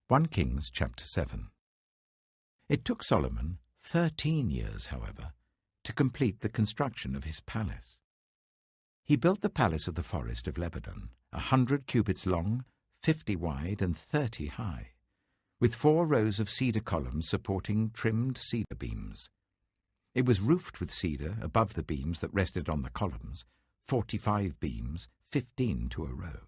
1 Kings chapter 7. It took Solomon 13 years, however, to complete the construction of his palace. He built the palace of the forest of Lebanon, 100 cubits long, 50 wide, and 30 high, with 4 rows of cedar columns supporting trimmed cedar beams. It was roofed with cedar above the beams that rested on the columns, 45 beams, 15 to a row.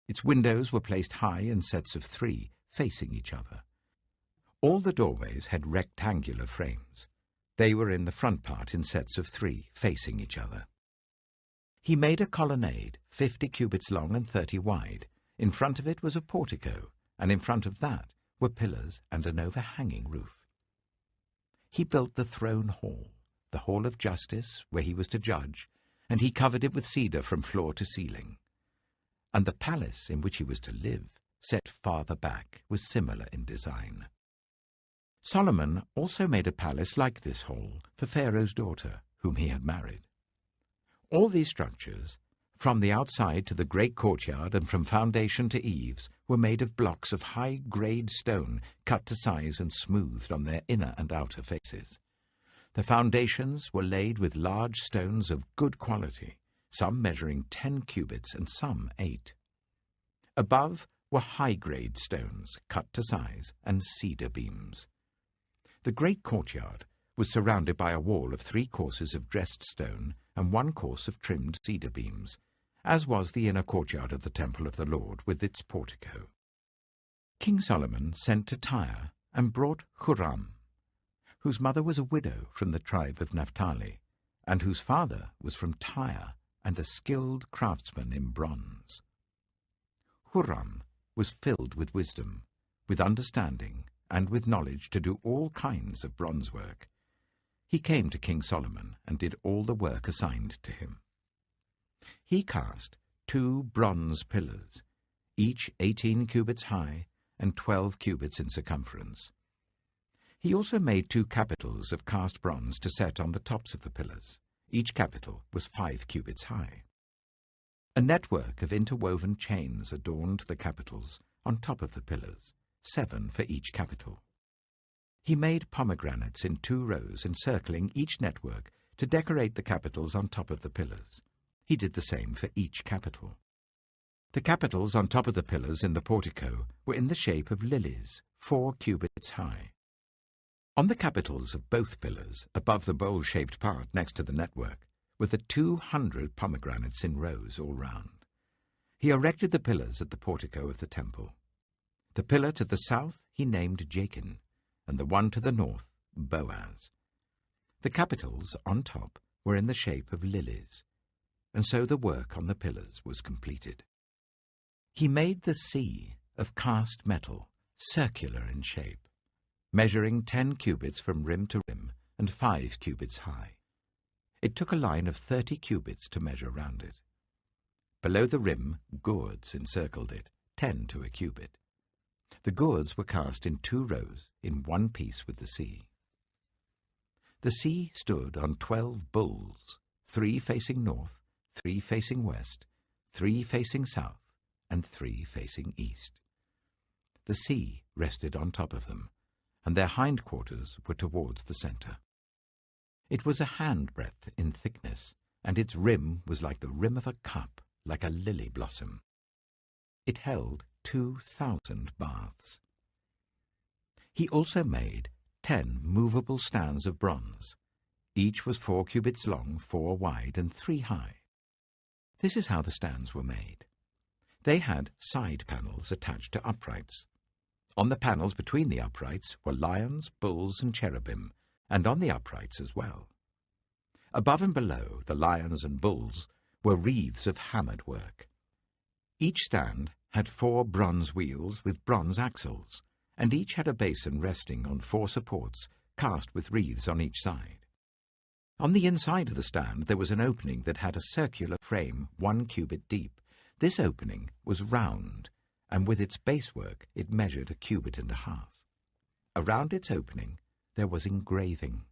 Its windows were placed high in sets of 3, facing each other. All the doorways had rectangular frames. They were in the front part in sets of 3, facing each other. He made a colonnade, 50 cubits long and 30 wide. In front of it was a portico, and in front of that were pillars and an overhanging roof. He built the throne hall, the hall of justice, where he was to judge, and he covered it with cedar from floor to ceiling. And the palace in which he was to live, set farther back, was similar in design. Solomon also made a palace like this hall for Pharaoh's daughter, whom he had married. All these structures, from the outside to the great courtyard and from foundation to eaves, were made of blocks of high-grade stone cut to size and smoothed on their inner and outer faces. The foundations were laid with large stones of good quality, some measuring 10 cubits and some 8. Above were high-grade stones cut to size and cedar beams. The great courtyard was surrounded by a wall of 3 courses of dressed stone and 1 course of trimmed cedar beams, as was the inner courtyard of the temple of the Lord with its portico. King Solomon sent to Tyre and brought Huram, whose mother was a widow from the tribe of Naphtali, and whose father was from Tyre and a skilled craftsman in bronze. Huram was filled with wisdom, with understanding, and with knowledge to do all kinds of bronze work. He came to King Solomon and did all the work assigned to him. He cast 2 bronze pillars, each 18 cubits high and 12 cubits in circumference. He also made 2 capitals of cast bronze to set on the tops of the pillars. Each capital was 5 cubits high. A network of interwoven chains adorned the capitals on top of the pillars, 7 for each capital. He made pomegranates in 2 rows encircling each network to decorate the capitals on top of the pillars. He did the same for each capital. The capitals on top of the pillars in the portico were in the shape of lilies, 4 cubits high. On the capitals of both pillars, above the bowl-shaped part next to the network, were the 200 pomegranates in rows all round. He erected the pillars at the portico of the temple. The pillar to the south he named Jachin, and the one to the north Boaz. The capitals on top were in the shape of lilies, and so the work on the pillars was completed. He made the sea of cast metal, circular in shape, measuring 10 cubits from rim to rim and 5 cubits high. It took a line of 30 cubits to measure round it. Below the rim, gourds encircled it, 10 to a cubit. The gourds were cast in 2 rows, in one piece with the sea. The sea stood on 12 bulls, 3 facing north, 3 facing west, 3 facing south, and 3 facing east. The sea rested on top of them, and their hindquarters were towards the center. It was a handbreadth in thickness, and its rim was like the rim of a cup, like a lily blossom. It held 2,000 baths. He also made 10 movable stands of bronze. Each was 4 cubits long, 4 wide, and 3 high. This is how the stands were made. They had side panels attached to uprights. On the panels between the uprights were lions, bulls, and cherubim, and on the uprights as well. Above and below the lions and bulls were wreaths of hammered work. Each stand had 4 bronze wheels with bronze axles, and each had a basin resting on 4 supports cast with wreaths on each side. On the inside of the stand there was an opening that had a circular frame 1 cubit deep. This opening was round, and with its basework it measured 1.5 cubits. Around its opening there was engraving.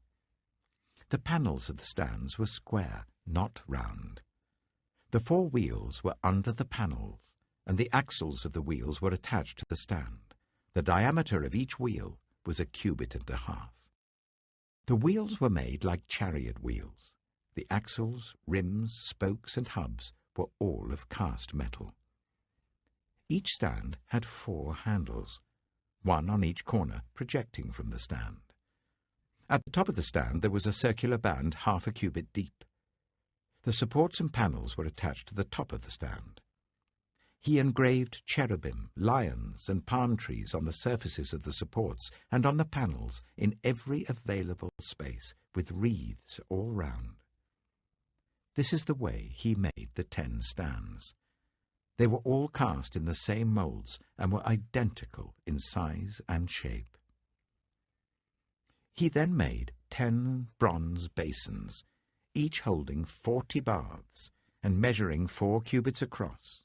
The panels of the stands were square, not round. The 4 wheels were under the panels, and the axles of the wheels were attached to the stand. The diameter of each wheel was 1.5 cubits. The wheels were made like chariot wheels. The axles, rims, spokes, and hubs were all of cast metal. Each stand had 4 handles, one on each corner projecting from the stand. At the top of the stand there was a circular band 1/2 cubit deep. The supports and panels were attached to the top of the stand. He engraved cherubim, lions, and palm trees on the surfaces of the supports and on the panels in every available space, with wreaths all round. This is the way he made the 10 stands. They were all cast in the same moulds and were identical in size and shape. He then made 10 bronze basins, each holding 40 baths and measuring 4 cubits across,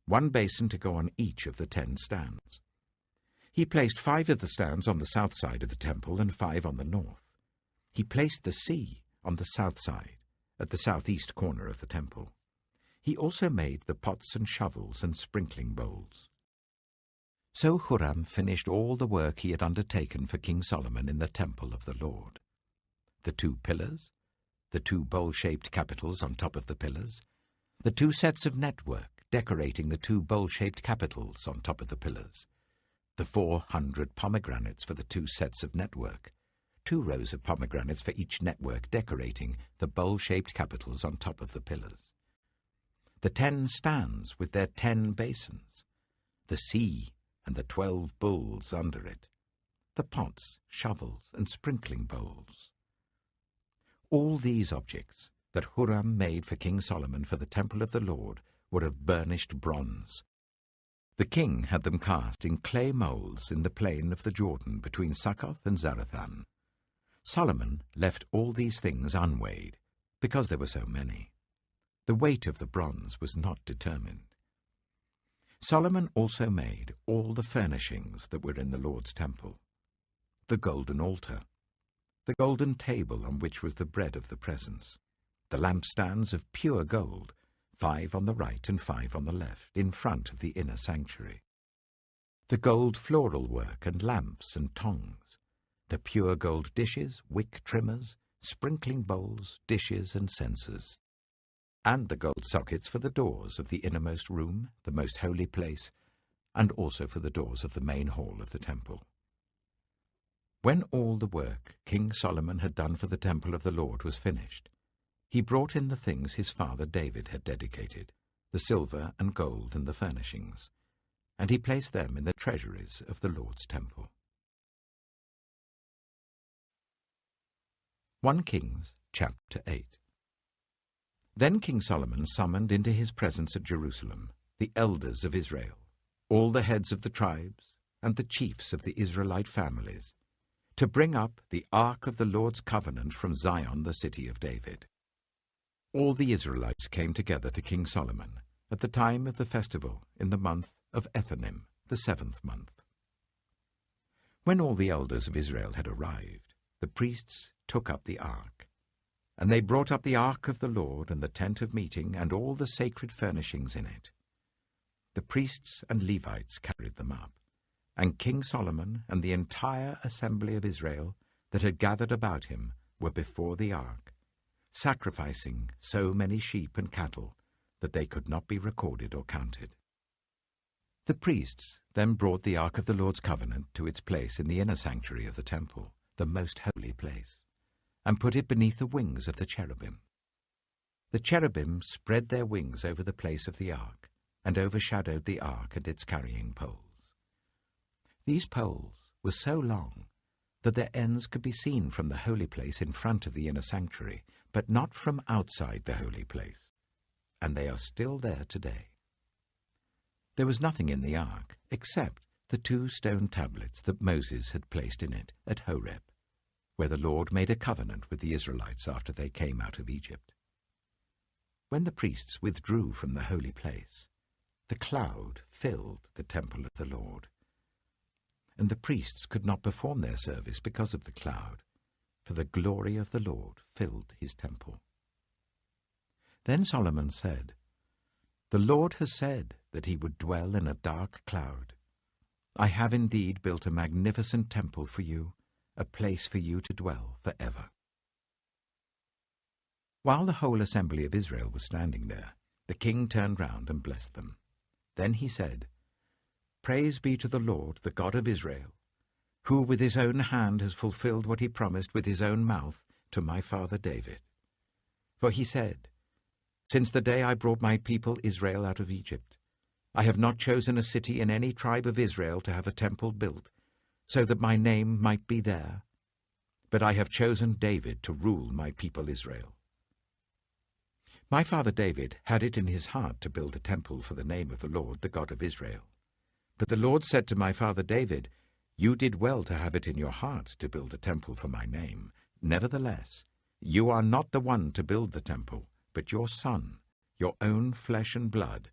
1 basin to go on each of the 10 stands. He placed 5 of the stands on the south side of the temple and 5 on the north. He placed the sea on the south side, at the southeast corner of the temple. He also made the pots and shovels and sprinkling bowls. So Huram finished all the work he had undertaken for King Solomon in the temple of the Lord. The 2 pillars, the 2 bowl-shaped capitals on top of the pillars, the 2 sets of network decorating the 2 bowl-shaped capitals on top of the pillars, the 400 pomegranates for the 2 sets of network, 2 rows of pomegranates for each network decorating the bowl-shaped capitals on top of the pillars, the 10 stands with their 10 basins, the sea and the 12 bulls under it, the pots, shovels, and sprinkling bowls. All these objects that Huram made for King Solomon for the temple of the Lord were of burnished bronze. The king had them cast in clay moulds in the plain of the Jordan between Succoth and Zarethan. Solomon left all these things unweighed, because there were so many. The weight of the bronze was not determined. Solomon also made all the furnishings that were in the Lord's temple: the golden altar, the golden table on which was the bread of the presence, the lampstands of pure gold, 5 on the right and 5 on the left, in front of the inner sanctuary, the gold floral work and lamps and tongs, the pure gold dishes, wick trimmers, sprinkling bowls, dishes and censers, and the gold sockets for the doors of the innermost room, the most holy place, and also for the doors of the main hall of the temple. When all the work King Solomon had done for the temple of the Lord was finished, he brought in the things his father David had dedicated, the silver and gold and the furnishings, and he placed them in the treasuries of the Lord's temple. 1 Kings chapter 8. Then King Solomon summoned into his presence at Jerusalem the elders of Israel, all the heads of the tribes, and the chiefs of the Israelite families, to bring up the ark of the Lord's covenant from Zion, the city of David. All the Israelites came together to King Solomon at the time of the festival in the month of Ethanim, the 7th month. When all the elders of Israel had arrived, the priests took up the ark, and they brought up the ark of the Lord and the tent of meeting and all the sacred furnishings in it. The priests and Levites carried them up, and King Solomon and the entire assembly of Israel that had gathered about him were before the ark, sacrificing so many sheep and cattle that they could not be recorded or counted. The priests then brought the ark of the Lord's covenant to its place in the inner sanctuary of the temple, the most holy place, and put it beneath the wings of the cherubim. The cherubim spread their wings over the place of the ark and overshadowed the ark and its carrying poles. These poles were so long that their ends could be seen from the holy place in front of the inner sanctuary, but not from outside the holy place, and they are still there today. There was nothing in the ark except the 2 stone tablets that Moses had placed in it at Horeb, where the Lord made a covenant with the Israelites after they came out of Egypt. When the priests withdrew from the holy place, the cloud filled the temple of the Lord, and the priests could not perform their service because of the cloud, for the glory of the Lord filled his temple. Then Solomon said, "The Lord has said that he would dwell in a dark cloud. I have indeed built a magnificent temple for you, a place for you to dwell forever." While the whole assembly of Israel was standing there, the king turned round and blessed them. Then he said, "Praise be to the Lord, the God of Israel, who with his own hand has fulfilled what he promised with his own mouth to my father David. For he said, 'Since the day I brought my people Israel out of Egypt, I have not chosen a city in any tribe of Israel to have a temple built, so that my name might be there. But I have chosen David to rule my people Israel.' My father David had it in his heart to build a temple for the name of the Lord, the God of Israel. But the Lord said to my father David, 'You did well to have it in your heart to build a temple for my name. Nevertheless, you are not the one to build the temple, but your son, your own flesh and blood.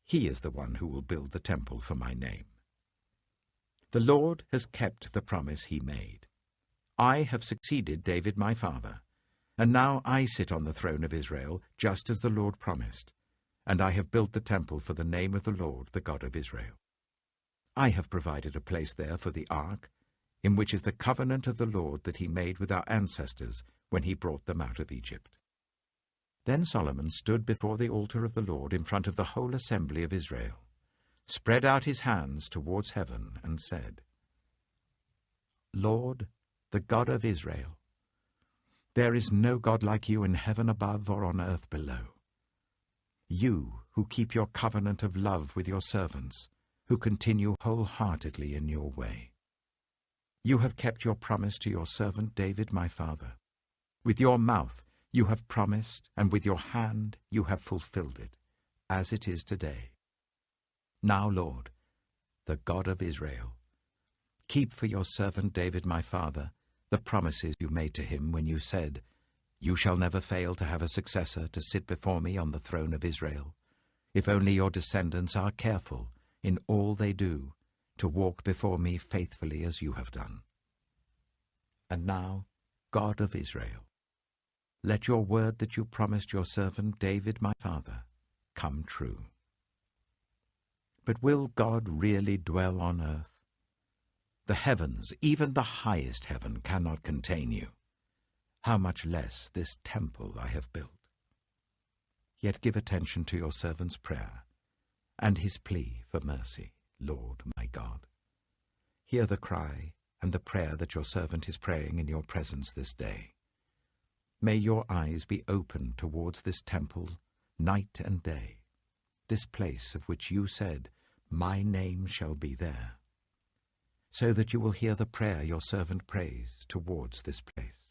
He is the one who will build the temple for my name.' The Lord has kept the promise he made. I have succeeded David my father, and now I sit on the throne of Israel, just as the Lord promised, and I have built the temple for the name of the Lord, the God of Israel. I have provided a place there for the ark, in which is the covenant of the Lord that he made with our ancestors when he brought them out of Egypt." Then Solomon stood before the altar of the Lord in front of the whole assembly of Israel, spread out his hands towards heaven, and said, "Lord, the God of Israel, there is no God like you in heaven above or on earth below. You who keep your covenant of love with your servants, who continue wholeheartedly in your way. You have kept your promise to your servant David my father. With your mouth you have promised, and with your hand you have fulfilled it, as it is today. Now, Lord, the God of Israel, keep for your servant David my father the promises you made to him when you said, 'You shall never fail to have a successor to sit before me on the throne of Israel, if only your descendants are careful in all they do to walk before me faithfully as you have done.' And now, God of Israel, let your word that you promised your servant David my father come true." But will God really dwell on earth? The heavens, even the highest heaven, cannot contain you. How much less this temple I have built? Yet give attention to your servant's prayer and his plea for mercy, Lord my God. Hear the cry and the prayer that your servant is praying in your presence this day. May your eyes be open towards this temple night and day, this place of which you said, 'My name shall be there,' so that you will hear the prayer your servant prays towards this place.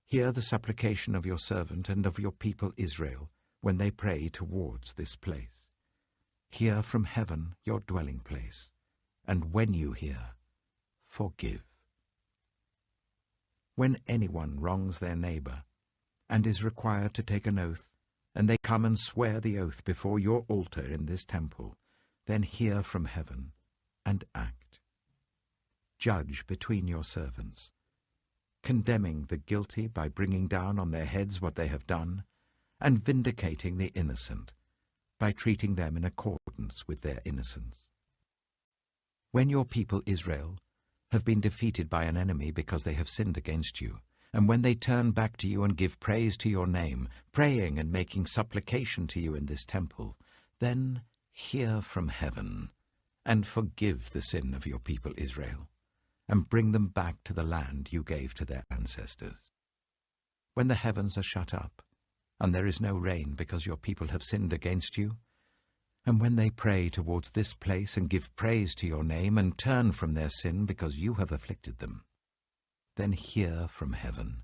Hear the supplication of your servant and of your people Israel when they pray towards this place. Hear from heaven your dwelling place, and when you hear, forgive. When anyone wrongs their neighbor and is required to take an oath, and they come and swear the oath before your altar in this temple, then hear from heaven and act. Judge between your servants, condemning the guilty by bringing down on their heads what they have done, and vindicating the innocent by treating them in accordance with their innocence. When your people Israel have been defeated by an enemy because they have sinned against you, and when they turn back to you and give praise to your name, praying and making supplication to you in this temple, then hear from heaven and forgive the sin of your people Israel, and bring them back to the land you gave to their ancestors. When the heavens are shut up, and there is no rain because your people have sinned against you, and when they pray towards this place and give praise to your name and turn from their sin because you have afflicted them, then hear from heaven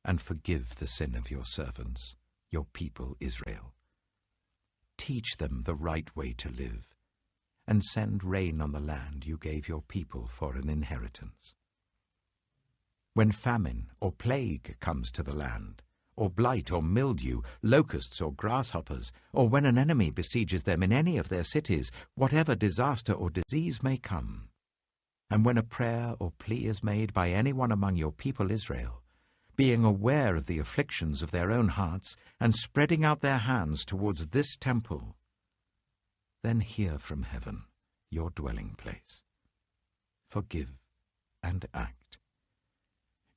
and forgive the sin of your servants, your people Israel. Teach them the right way to live, and send rain on the land you gave your people for an inheritance. When famine or plague comes to the land, or blight or mildew, locusts or grasshoppers, or when an enemy besieges them in any of their cities, whatever disaster or disease may come, and when a prayer or plea is made by anyone among your people Israel, being aware of the afflictions of their own hearts, and spreading out their hands towards this temple, then hear from heaven your dwelling place. Forgive and act.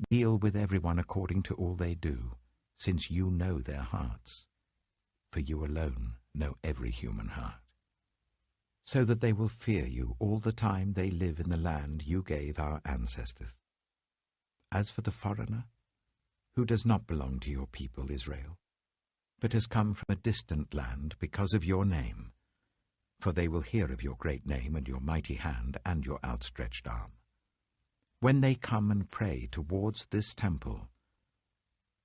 Deal with everyone according to all they do, since you know their hearts, for you alone know every human heart, so that they will fear you all the time they live in the land you gave our ancestors. As for the foreigner, who does not belong to your people Israel, but has come from a distant land because of your name, for they will hear of your great name and your mighty hand and your outstretched arm. When they come and pray towards this temple,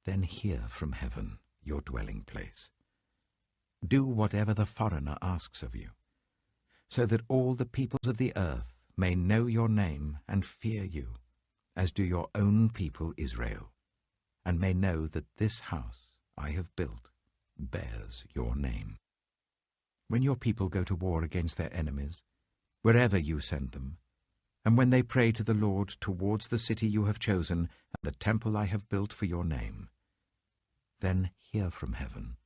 then hear from heaven, your dwelling place. Do whatever the foreigner asks of you, so that all the peoples of the earth may know your name and fear you, as do your own people Israel, and may know that this house I have built bears your name. When your people go to war against their enemies, wherever you send them, and when they pray to the Lord towards the city you have chosen and the temple I have built for your name, then hear from heaven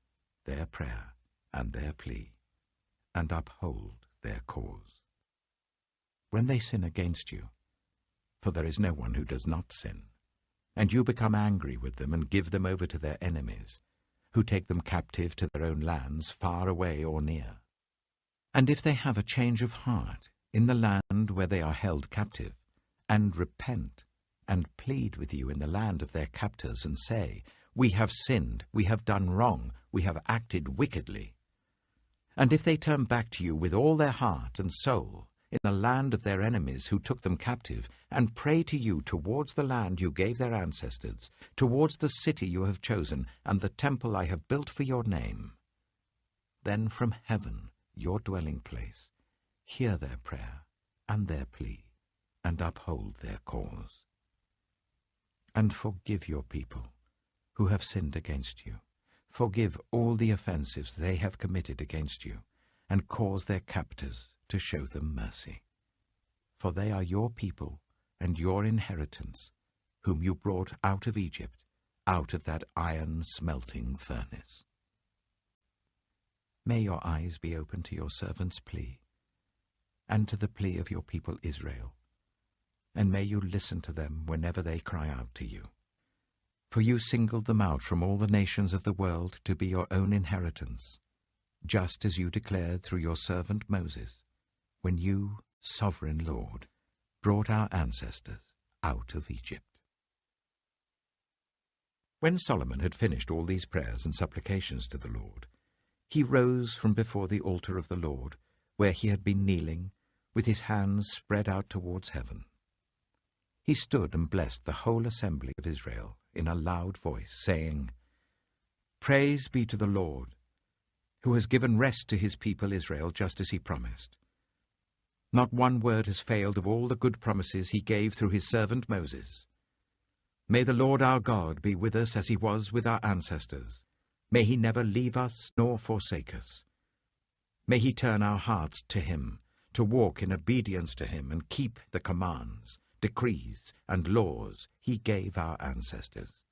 their prayer and their plea, and uphold their cause. When they sin against you, for there is no one who does not sin, and you become angry with them and give them over to their enemies, who take them captive to their own lands, far away or near. And if they have a change of heart in the land where they are held captive, and repent, and plead with you in the land of their captors, and say, We have sinned, we have done wrong, we have acted wickedly. And if they turn back to you with all their heart and soul in the land of their enemies who took them captive, and pray to you towards the land you gave their ancestors, towards the city you have chosen, and the temple I have built for your name, then from heaven, your dwelling place, hear their prayer and their plea, and uphold their cause. And forgive your people who have sinned against you. Forgive all the offenses they have committed against you, and cause their captors to show them mercy. For they are your people and your inheritance, whom you brought out of Egypt, out of that iron smelting furnace. May your eyes be open to your servant's plea, and to the plea of your people Israel, and may you listen to them whenever they cry out to you. For you singled them out from all the nations of the world to be your own inheritance, just as you declared through your servant Moses, when you, sovereign Lord, brought our ancestors out of Egypt. When Solomon had finished all these prayers and supplications to the Lord, he rose from before the altar of the Lord, where he had been kneeling, with his hands spread out towards heaven. He stood and blessed the whole assembly of Israel in a loud voice, saying, Praise be to the Lord, who has given rest to his people Israel, just as he promised. Not one word has failed of all the good promises he gave through his servant Moses. May the Lord our God be with us as he was with our ancestors. May he never leave us nor forsake us. May he turn our hearts to him, to walk in obedience to him and keep the commands, decrees, and laws he gave our ancestors.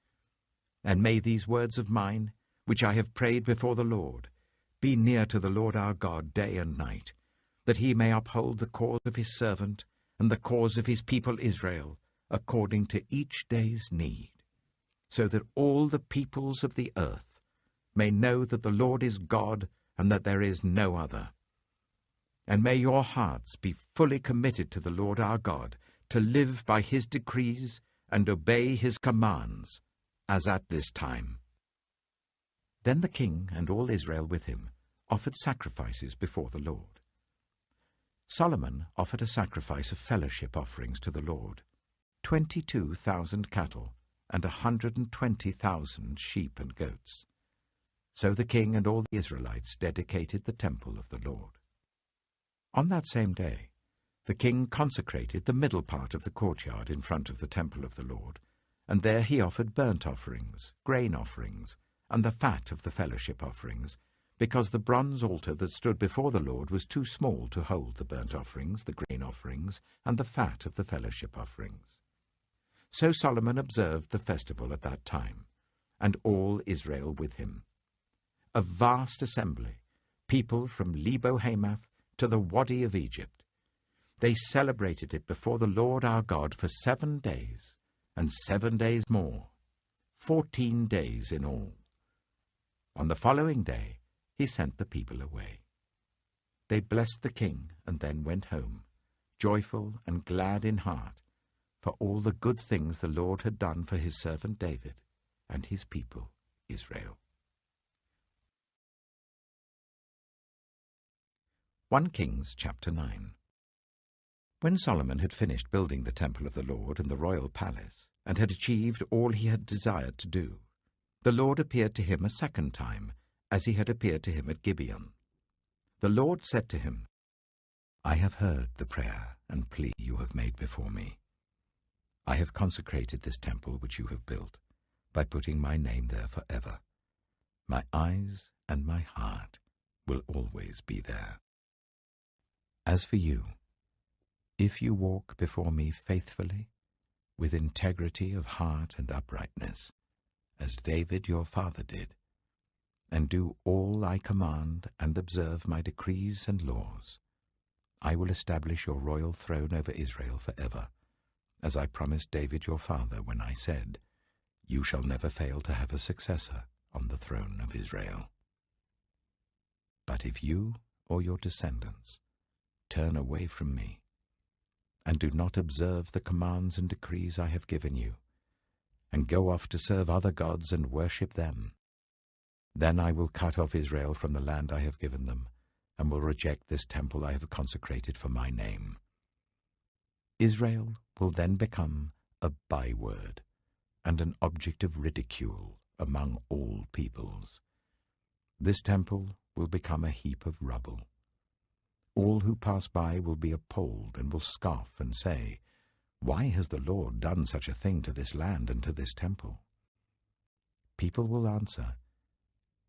And may these words of mine, which I have prayed before the Lord, be near to the Lord our God day and night, that he may uphold the cause of his servant and the cause of his people Israel, according to each day's need, so that all the peoples of the earth may know that the Lord is God and that there is no other. And may your hearts be fully committed to the Lord our God, to live by his decrees and obey his commands, as at this time. Then the king and all Israel with him offered sacrifices before the Lord. Solomon offered a sacrifice of fellowship offerings to the Lord, 22,000 cattle and 120,000 sheep and goats. So the king and all the Israelites dedicated the temple of the Lord. On that same day, the king consecrated the middle part of the courtyard in front of the temple of the Lord, and there he offered burnt offerings, grain offerings, and the fat of the fellowship offerings, because the bronze altar that stood before the Lord was too small to hold the burnt offerings, the grain offerings, and the fat of the fellowship offerings. So Solomon observed the festival at that time, and all Israel with him. A vast assembly, people from Lebo-Hamath to the Wadi of Egypt, They celebrated it before the Lord our God for 7 days, and 7 days more, 14 days in all. On the following day he sent the people away. They blessed the king and then went home, joyful and glad in heart, for all the good things the Lord had done for his servant David and his people Israel. 1 Kings chapter 9. When Solomon had finished building the temple of the Lord and the royal palace, and had achieved all he had desired to do, the Lord appeared to him a second time, as he had appeared to him at Gibeon. The Lord said to him, I have heard the prayer and plea you have made before me. I have consecrated this temple which you have built, by putting my name there forever. My eyes and my heart will always be there. As for you, if you walk before me faithfully, with integrity of heart and uprightness, as David your father did, and do all I command and observe my decrees and laws, I will establish your royal throne over Israel forever, as I promised David your father when I said, You shall never fail to have a successor on the throne of Israel. But if you or your descendants turn away from me, and do not observe the commands and decrees I have given you, and go off to serve other gods and worship them, then I will cut off Israel from the land I have given them, and will reject this temple I have consecrated for my name. Israel will then become a byword and an object of ridicule among all peoples. This temple will become a heap of rubble. All who pass by will be appalled and will scoff and say, Why has the Lord done such a thing to this land and to this temple? People will answer,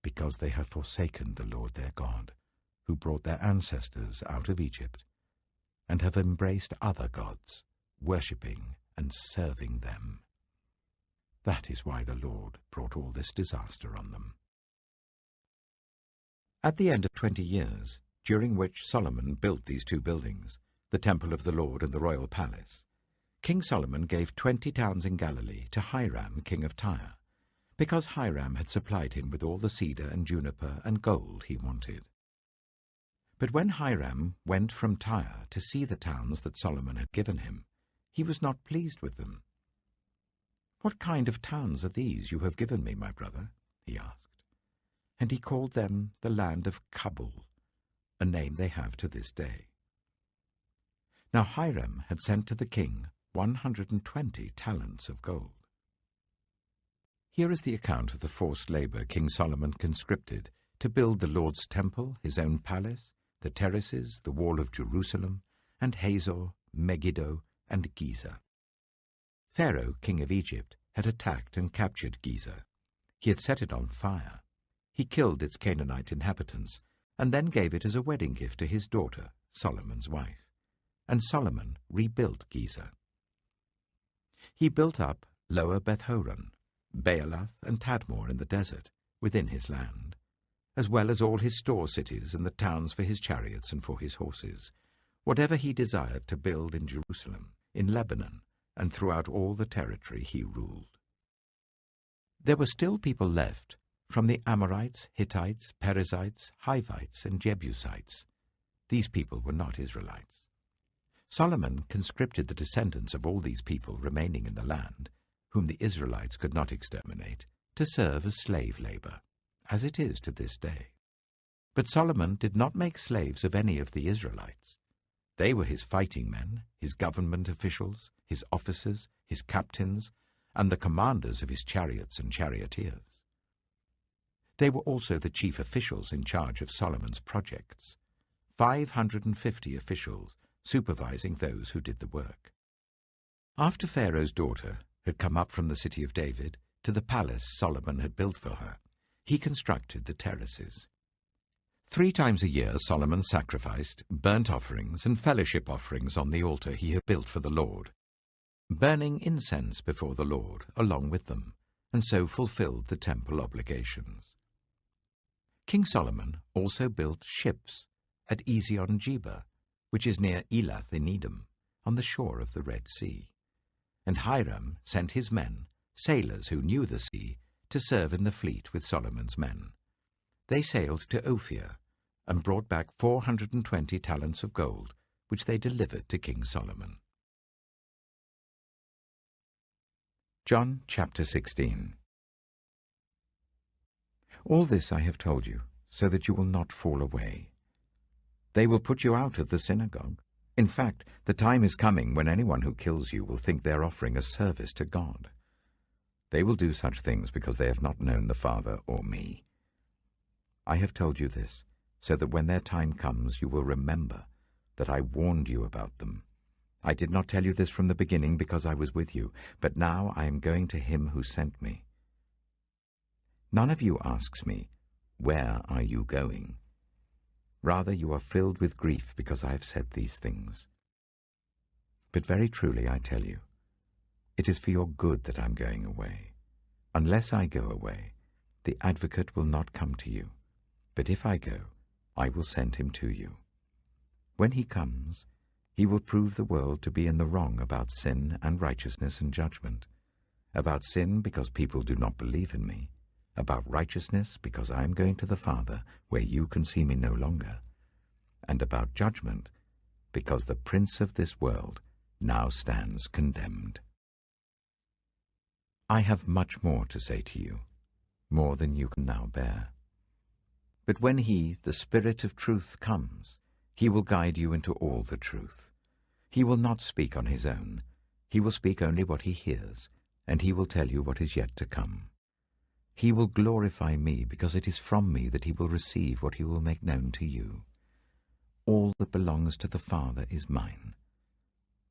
Because they have forsaken the Lord their God, who brought their ancestors out of Egypt, and have embraced other gods, worshipping and serving them. That is why the Lord brought all this disaster on them. At the end of 20 years, during which Solomon built these 2 buildings, the temple of the Lord and the royal palace, King Solomon gave 20 towns in Galilee to Hiram, king of Tyre, because Hiram had supplied him with all the cedar and juniper and gold he wanted. But when Hiram went from Tyre to see the towns that Solomon had given him, he was not pleased with them. What kind of towns are these you have given me, my brother? He asked. And he called them the land of Kabul, a name they have to this day. Now Hiram had sent to the king 120 talents of gold. Here is the account of the forced labor King Solomon conscripted to build the Lord's temple, his own palace, the terraces, the wall of Jerusalem, and Hazor, Megiddo, and Giza. Pharaoh, king of Egypt, had attacked and captured Giza. He had set it on fire. He killed its Canaanite inhabitants, and then gave it as a wedding gift to his daughter, Solomon's wife. And Solomon rebuilt Giza. He built up Lower Beth-horon, Baalath and Tadmor in the desert, within his land, as well as all his store cities and the towns for his chariots and for his horses, whatever he desired to build in Jerusalem, in Lebanon, and throughout all the territory he ruled. There were still people left from the Amorites, Hittites, Perizzites, Hivites, and Jebusites. These people were not Israelites. Solomon conscripted the descendants of all these people remaining in the land, whom the Israelites could not exterminate, to serve as slave labor, as it is to this day. But Solomon did not make slaves of any of the Israelites. They were his fighting men, his government officials, his officers, his captains, and the commanders of his chariots and charioteers. They were also the chief officials in charge of Solomon's projects, 550 officials supervising those who did the work. After Pharaoh's daughter had come up from the city of David to the palace Solomon had built for her, he constructed the terraces. 3 times a year Solomon sacrificed burnt offerings and fellowship offerings on the altar he had built for the Lord, burning incense before the Lord along with them, and so fulfilled the temple obligations. King Solomon also built ships at Ezion-Geber, which is near Elath in Edom, on the shore of the Red Sea. And Hiram sent his men, sailors who knew the sea, to serve in the fleet with Solomon's men. They sailed to Ophir and brought back 420 talents of gold, which they delivered to King Solomon. John chapter 16. All this I have told you, so that you will not fall away. They will put you out of the synagogue. In fact, the time is coming when anyone who kills you will think they are offering a service to God. They will do such things because they have not known the Father or me. I have told you this, so that when their time comes you will remember that I warned you about them. I did not tell you this from the beginning because I was with you, but now I am going to him who sent me. None of you asks me, "Where are you going?" Rather, you are filled with grief because I have said these things. But very truly I tell you, it is for your good that I am going away. Unless I go away, the Advocate will not come to you. But if I go, I will send him to you. When he comes, he will prove the world to be in the wrong about sin and righteousness and judgment. About sin, because people do not believe in me. About righteousness, because I am going to the Father, where you can see me no longer. And about judgment, because the prince of this world now stands condemned. I have much more to say to you, more than you can now bear. But when he, the Spirit of truth, comes, he will guide you into all the truth. He will not speak on his own. He will speak only what he hears, and he will tell you what is yet to come. He will glorify me, because it is from me that he will receive what he will make known to you. All that belongs to the Father is mine.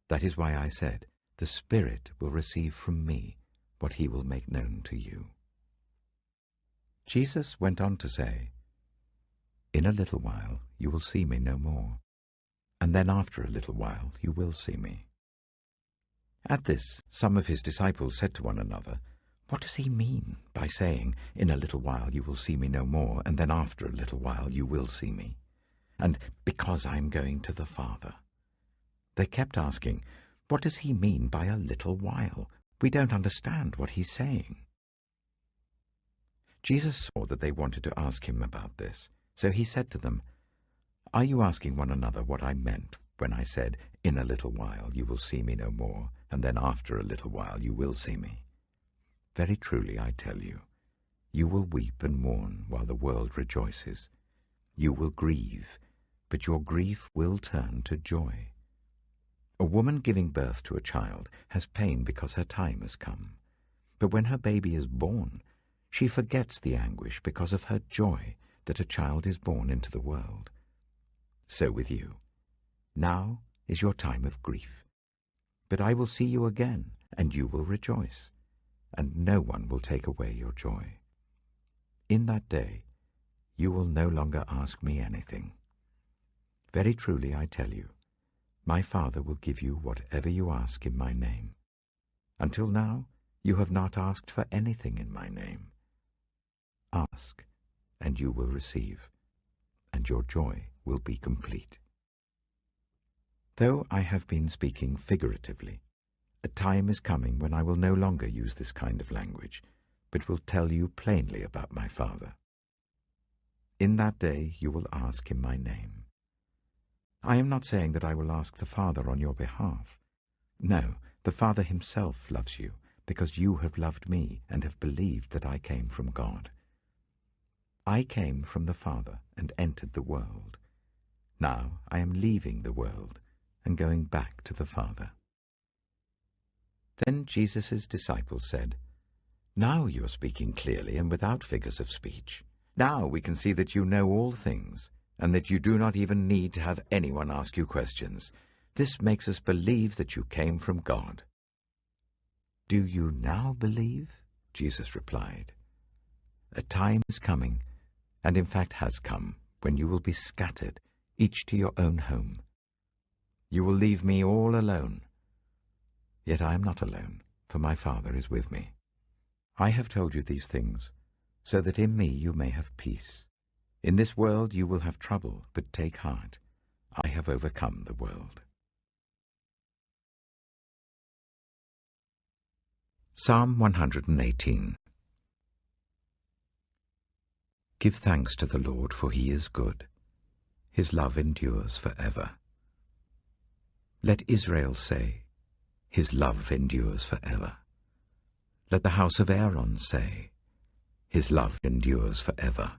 That is why I said, the Spirit will receive from me what he will make known to you. Jesus went on to say, "In a little while you will see me no more, and then after a little while you will see me." At this, some of his disciples said to one another, "What does he mean by saying, 'In a little while you will see me no more, and then after a little while you will see me'? And 'because I am going to the Father'?" They kept asking, "What does he mean by a little while? We don't understand what he's saying." Jesus saw that they wanted to ask him about this, so he said to them, "Are you asking one another what I meant when I said, 'In a little while you will see me no more, and then after a little while you will see me'? Very truly I tell you, you will weep and mourn while the world rejoices. You will grieve, but your grief will turn to joy. A woman giving birth to a child has pain because her time has come. But when her baby is born, she forgets the anguish because of her joy that a child is born into the world. So with you. Now is your time of grief. But I will see you again, and you will rejoice, and no one will take away your joy. In that day you will no longer ask me anything. Very truly I tell you, my Father will give you whatever you ask in my name. Until now you have not asked for anything in my name. Ask, and you will receive, and your joy will be complete. Though I have been speaking figuratively, a time is coming when I will no longer use this kind of language, but will tell you plainly about my Father. In that day you will ask in my name. I am not saying that I will ask the Father on your behalf. No, the Father himself loves you, because you have loved me and have believed that I came from God. I came from the Father and entered the world. Now I am leaving the world and going back to the Father." Then Jesus' disciples said, "Now you are speaking clearly and without figures of speech. Now we can see that you know all things, and that you do not even need to have anyone ask you questions. This makes us believe that you came from God." "Do you now believe?" Jesus replied. "A time is coming, and in fact has come, when you will be scattered, each to your own home. You will leave me all alone. Yet I am not alone, for my Father is with me. I have told you these things, so that in me you may have peace. In this world you will have trouble, but take heart. I have overcome the world. Psalm 118. Give thanks to the Lord, for he is good. His love endures forever. Let Israel say, his love endures forever. Let the house of Aaron say, his love endures forever.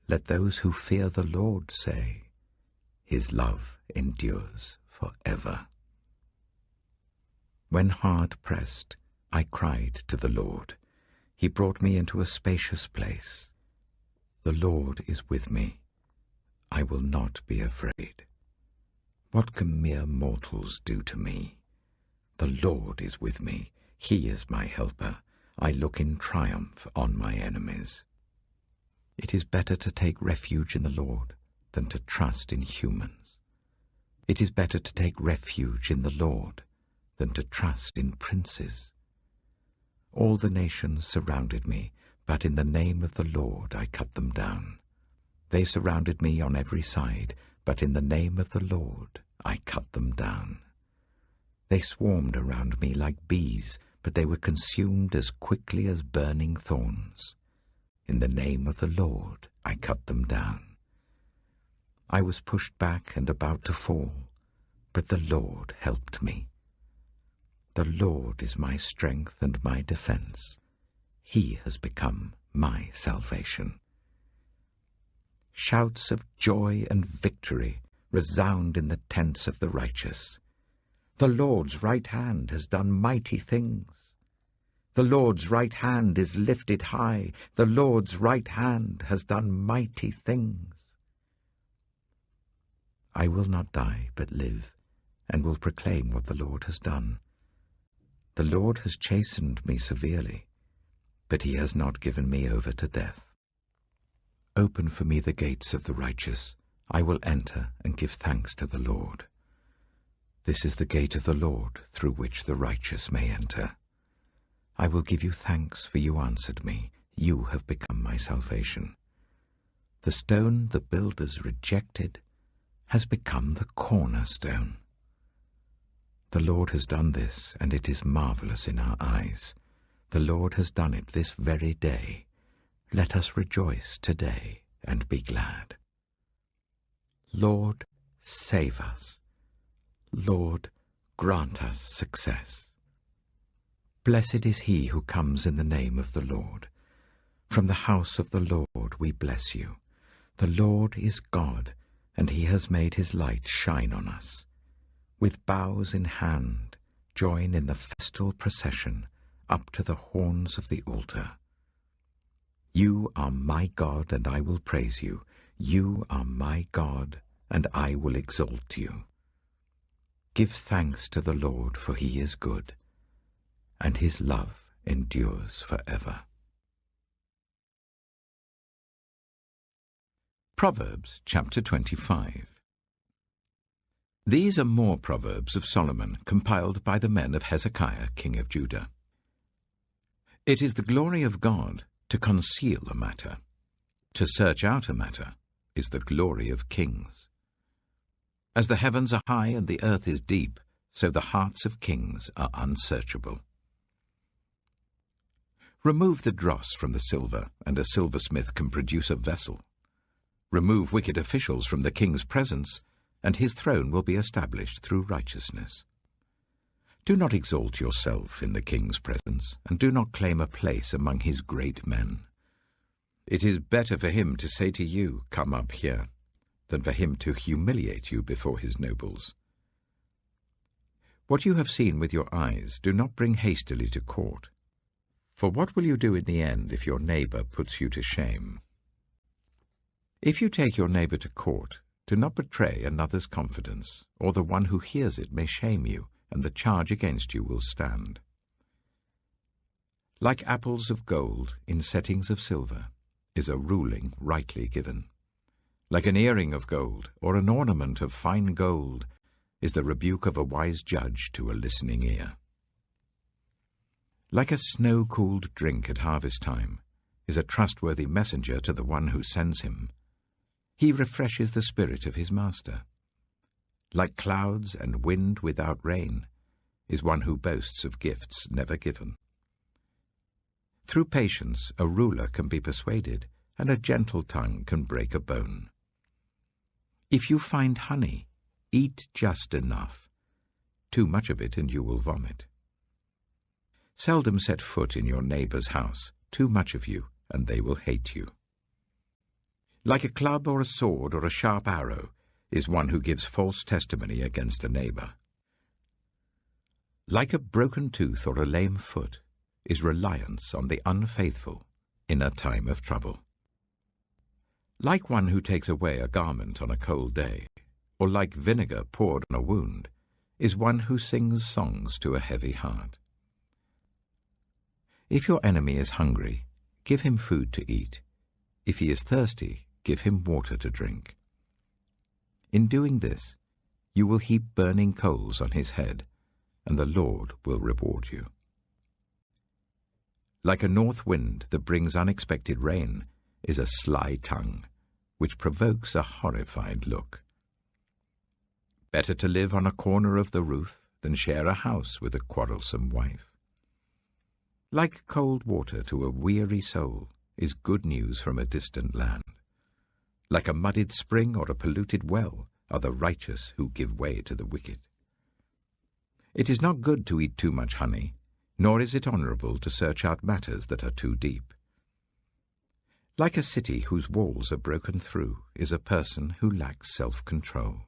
Let those who fear the Lord say, his love endures forever. When hard pressed, I cried to the Lord. He brought me into a spacious place. The Lord is with me. I will not be afraid. What can mere mortals do to me? The Lord is with me. He is my helper. I look in triumph on my enemies. It is better to take refuge in the Lord than to trust in humans. It is better to take refuge in the Lord than to trust in princes. All the nations surrounded me, but in the name of the Lord I cut them down. They surrounded me on every side, but in the name of the Lord I cut them down. They swarmed around me like bees, but they were consumed as quickly as burning thorns. In the name of the Lord I cut them down. I was pushed back and about to fall, but the Lord helped me. The Lord is my strength and my defense. He has become my salvation. Shouts of joy and victory resound in the tents of the righteous. The Lord's right hand has done mighty things. The Lord's right hand is lifted high. The Lord's right hand has done mighty things. I will not die, but live, and will proclaim what the Lord has done. The Lord has chastened me severely, but he has not given me over to death. Open for me the gates of the righteous. I will enter and give thanks to the Lord. This is the gate of the Lord, through which the righteous may enter. I will give you thanks, for you answered me. You have become my salvation. The stone the builders rejected has become the cornerstone. The Lord has done this, and it is marvelous in our eyes. The Lord has done it this very day. Let us rejoice today and be glad. Lord, save us. Lord, grant us success. Blessed is he who comes in the name of the Lord. From the house of the Lord we bless you. The Lord is God, and he has made his light shine on us. With boughs in hand, join in the festal procession up to the horns of the altar. You are my God, and I will praise you. You are my God, and I will exalt you. Give thanks to the Lord, for he is good, and his love endures forever. Proverbs chapter 25. These are more proverbs of Solomon, compiled by the men of Hezekiah, king of Judah. It is the glory of God to conceal a matter. To search out a matter is the glory of kings. As the heavens are high and the earth is deep, so the hearts of kings are unsearchable. Remove the dross from the silver, and a silversmith can produce a vessel. Remove wicked officials from the king's presence, and his throne will be established through righteousness. Do not exalt yourself in the king's presence, and do not claim a place among his great men. It is better for him to say to you, "Come up here," than for him to humiliate you before his nobles. What you have seen with your eyes, do not bring hastily to court. For what will you do in the end if your neighbor puts you to shame? If you take your neighbor to court, do not betray another's confidence, or the one who hears it may shame you, and the charge against you will stand. Like apples of gold in settings of silver is a ruling rightly given. Like an earring of gold or an ornament of fine gold is the rebuke of a wise judge to a listening ear. Like a snow-cooled drink at harvest time is a trustworthy messenger to the one who sends him. He refreshes the spirit of his master. like clouds and wind without rain, is one who boasts of gifts never given. Through patience a ruler can be persuaded, and a gentle tongue can break a bone. If you find honey, eat just enough. Too much of it and you will vomit. Seldom set foot in your neighbour's house. Too much of you, and they will hate you. Like a club or a sword or a sharp arrow is one who gives false testimony against a neighbour. Like a broken tooth or a lame foot is reliance on the unfaithful in a time of trouble. Like one who takes away a garment on a cold day, or like vinegar poured on a wound, is one who sings songs to a heavy heart. If your enemy is hungry, give him food to eat. If he is thirsty, give him water to drink. In doing this, you will heap burning coals on his head, and the Lord will reward you. Like a north wind that brings unexpected rain is a sly tongue, which provokes a horrified look. Better to live on a corner of the roof than share a house with a quarrelsome wife. Like cold water to a weary soul is good news from a distant land. Like a muddied spring or a polluted well are the righteous who give way to the wicked. It is not good to eat too much honey, nor is it honourable to search out matters that are too deep. Like a city whose walls are broken through is a person who lacks self-control.